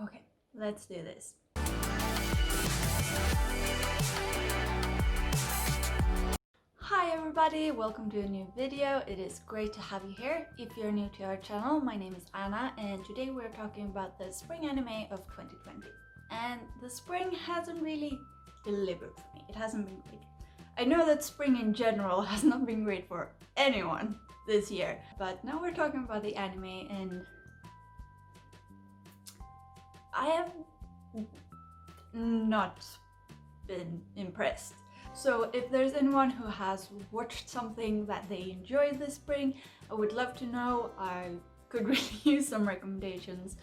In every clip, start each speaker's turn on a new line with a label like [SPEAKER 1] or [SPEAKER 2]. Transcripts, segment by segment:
[SPEAKER 1] Okay, let's do this. Hi everybody, welcome to a new video. It is great to have you here. If you're new to our channel, my name is Anna and today we're talking about the spring anime of 2020. And the spring hasn't really delivered for me. It hasn't been great. I know that spring in general has not been great for anyone this year, but now we're talking about the anime and I have not been impressed. So if there's anyone who has watched something that they enjoyed this spring, I would love to know. I could really use some recommendations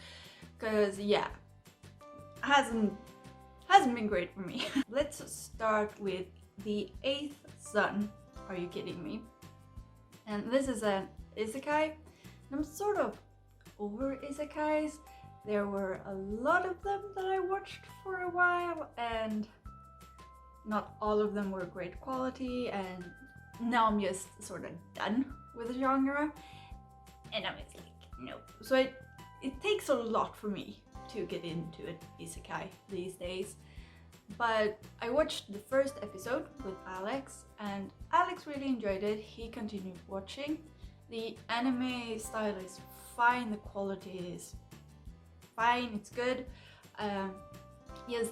[SPEAKER 1] because yeah, hasn't been great for me. Let's start with The Eighth Sun. Are you kidding me? And this is an isekai. I'm sort of over isekais. There were a lot of them that I watched for a while and not all of them were great quality, and now I'm just sort of done with the genre and I'm just like, no. So it takes a lot for me to get into an isekai these days. But I watched the first episode with Alex and Alex really enjoyed it. He continued watching. The anime style is fine, the quality is fine, it's good. Yes,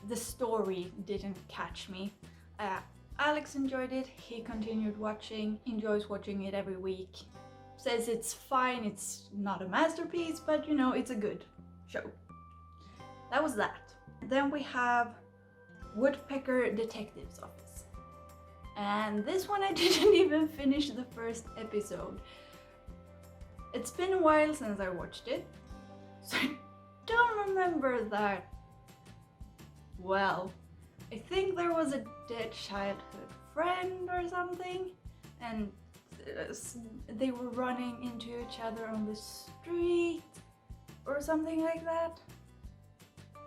[SPEAKER 1] the story didn't catch me. Alex enjoyed it, he continued watching, enjoys watching it every week. Says it's fine, it's not a masterpiece, but you know, it's a good show. That was that. Then we have Woodpecker Detective's Office. And this one I didn't even finish the first episode. It's been a while since I watched it, so I don't remember that well. I think there was a dead childhood friend or something, and they were running into each other on the street or something like that.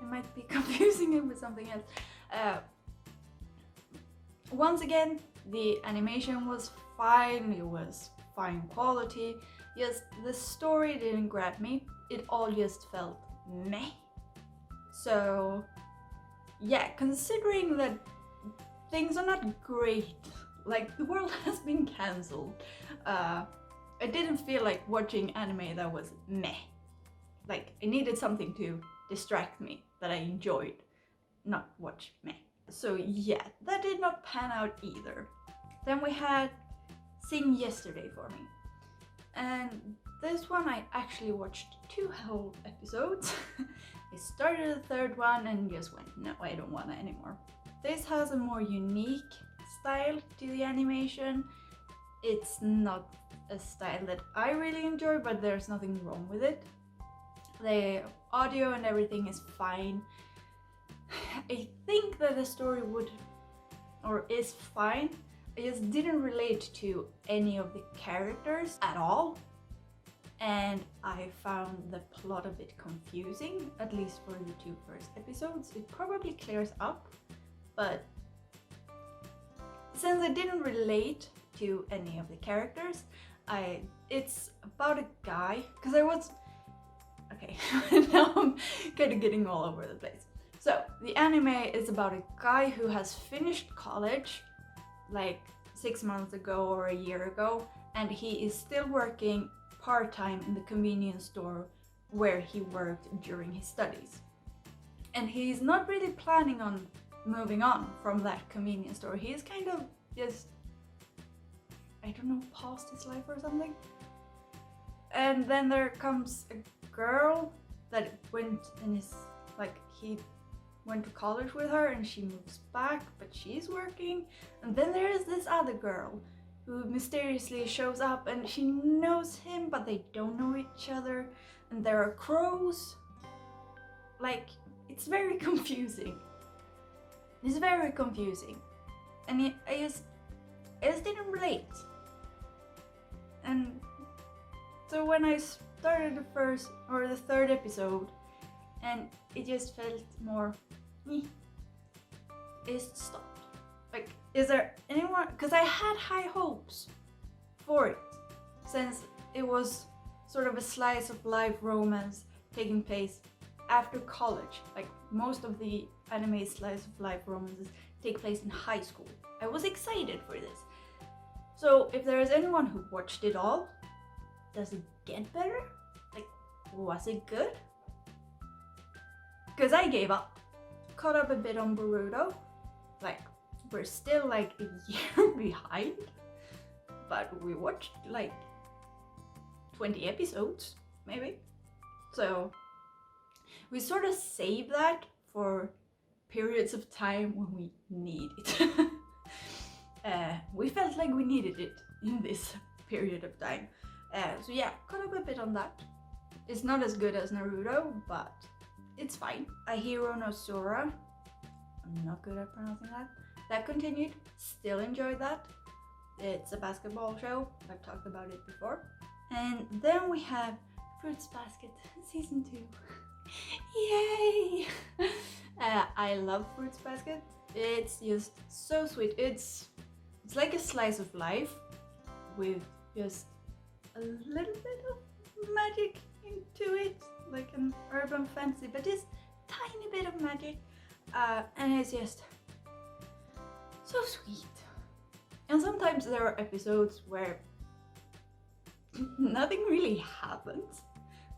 [SPEAKER 1] I might be confusing it with something else. Once again, the animation was fine, it was fine quality. Yes, the story didn't grab me, it all just felt meh. So yeah, considering that things are not great, like the world has been cancelled, I didn't feel like watching anime that was meh. Like I needed something to distract me that I enjoyed, not watch meh. So yeah, that did not pan out either. Then we had Sing Yesterday for me. And this one I actually watched 2 whole episodes. I started the 3rd one and just went, no, I don't want it anymore. This has a more unique style to the animation. It's not a style that I really enjoy, but there's nothing wrong with it. The audio and everything is fine. I think that the story is fine. I just didn't relate to any of the characters at all. And I found the plot a bit confusing, at least for the 2 first episodes. It probably clears up, but since I didn't relate to any of the characters, it's about a guy, because I was... Okay, now I'm kind of getting all over the place. So, the anime is about a guy who has finished college, like 6 months ago or a year ago, and he is still working part-time in the convenience store where he worked during his studies. And he's not really planning on moving on from that convenience store. He's kind of just, I don't know, past his life or something. And then there comes a girl that went and is like, he went to college with her and she moves back, but she's working. And then there is this other girl who mysteriously shows up and she knows him, but they don't know each other. And there are crows. Like, it's very confusing. It's very confusing. And I just didn't relate. And so when I started the 1st or the 3rd episode, and it just felt more, it stopped. Like, is there anyone? Because I had high hopes for it, since it was sort of a slice of life romance taking place after college. Like most of the anime slice of life romances take place in high school. I was excited for this. So if there is anyone who watched it all, does it get better? Like, was it good? Because I gave up. Caught up a bit on Boruto. Like, we're still like a year behind. But we watched like 20 episodes, maybe. So we sort of save that for periods of time when we need it. We felt like we needed it in this period of time. So yeah, caught up a bit on that. It's not as good as Naruto, but it's fine. Ahiro no Sora. I'm not good at pronouncing that. That continued. Still enjoyed that. It's a basketball show. I've talked about it before. And then we have Fruits Basket season 2. Yay! I love Fruits Basket. It's just so sweet. It's like a slice of life with just a little bit of magic into it, like an urban fantasy, but just tiny bit of magic, and it's just so sweet. And sometimes there are episodes where nothing really happens,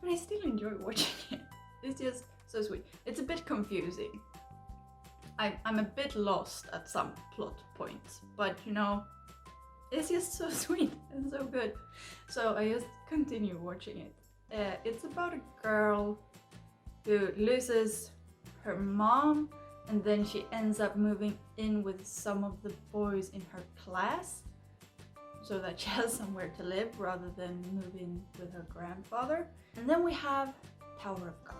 [SPEAKER 1] but I still enjoy watching it. It's just so sweet. It's a bit confusing. I'm a bit lost at some plot points, but you know, it's just so sweet and so good. So I just continue watching it. It's about a girl who loses her mom, and then she ends up moving in with some of the boys in her class so that she has somewhere to live rather than move in with her grandfather. And then we have Tower of God.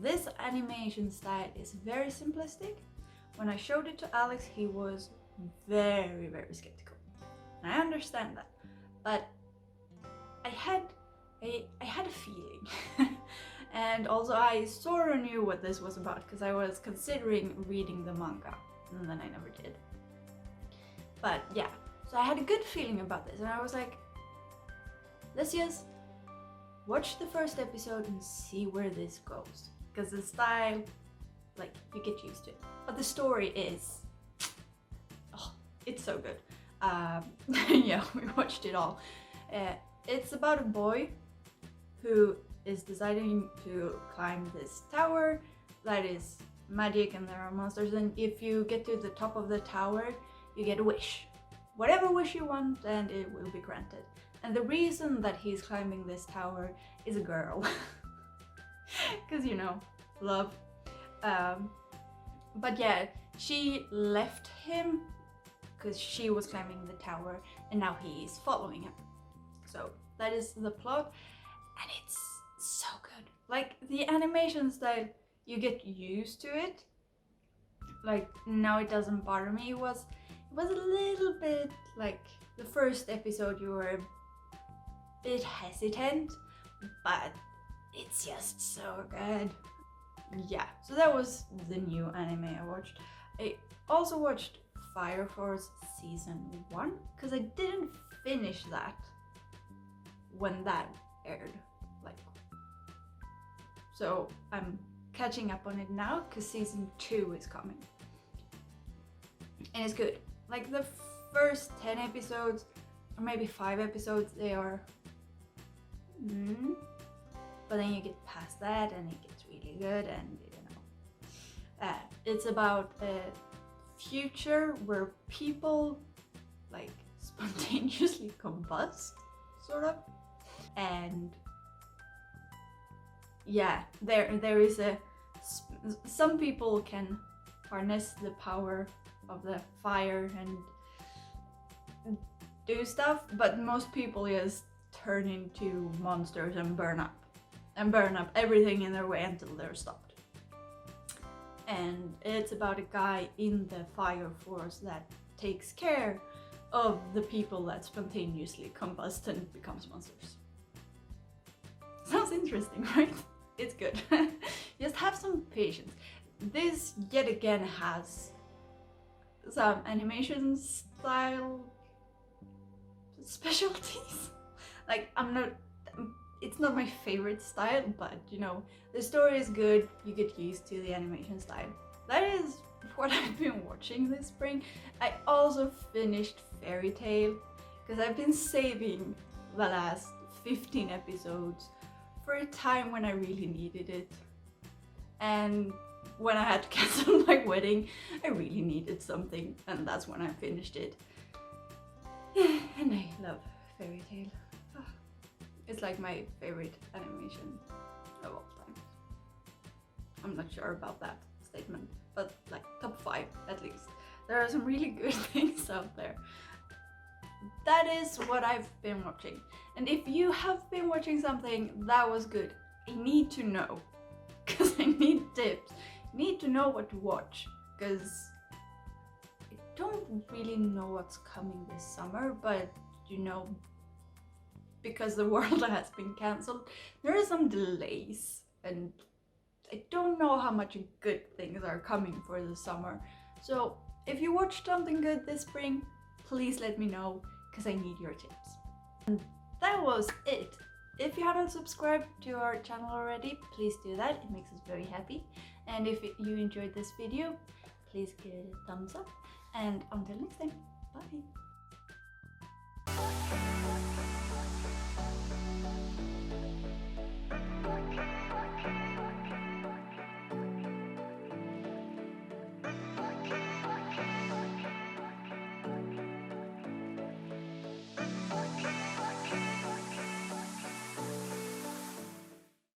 [SPEAKER 1] This animation style is very simplistic. When I showed it to Alex, he was very, very skeptical. And I understand that, but I had a feeling. And also I sort of knew what this was about because I was considering reading the manga, and then I never did. But yeah, so I had a good feeling about this, and I was like, let's just watch the first episode and see where this goes. Because the style, like, you get used to it. But the story is, oh, it's so good. Yeah, we watched it all. It's about a boy who is deciding to climb this tower that is magic and there are monsters, and if you get to the top of the tower, you get a wish. Whatever wish you want, and it will be granted. And the reason that he's climbing this tower is a girl. Because, you know, love. But yeah, she left him because she was climbing the tower, and now he is following him. So that is the plot, and it's so good. Like, the animation style, you get used to it. Like, now it doesn't bother me. It was a little bit like the first episode, you were a bit hesitant, but it's just so good. Yeah, so that was the new anime I watched. I also watched Fire Force season 1 because I didn't finish that when that aired. Like, so I'm catching up on it now because season 2 is coming. And it's good. Like, the first 10 episodes, or maybe 5 episodes, they are but then you get past that and it gets really good, and you know, it's about a future where people like spontaneously combust, sort of, and yeah, there is some people can harness the power of the fire and do stuff, but most people just turn into monsters and burn up everything in their way until they're stopped. And it's about a guy in the fire force that takes care of the people that spontaneously combust and becomes monsters. Sounds interesting, right? It's good. Just have some patience. This yet again has some animation style specialties. Like, I'm it's not my favorite style, but you know, the story is good, you get used to the animation style. That is what I've been watching this spring. I also finished Fairy Tail because I've been saving the last 15 episodes for a time when I really needed it. And when I had to cancel my wedding, I really needed something, and that's when I finished it. And I love Fairy Tail. It's like my favorite animation of all time. I'm not sure about that statement, but like top 5 at least. There are some really good things out there. That is what I've been watching. And if you have been watching something that was good, I need to know, because I need tips. I need to know what to watch, because I don't really know what's coming this summer, but you know, because the world has been cancelled, there are some delays, and I don't know how much good things are coming for the summer. So if you watched something good this spring, please let me know, because I need your tips. And that was it. If you haven't subscribed to our channel already, please do that. It makes us very happy. And if you enjoyed this video, please give it a thumbs up. And until next time.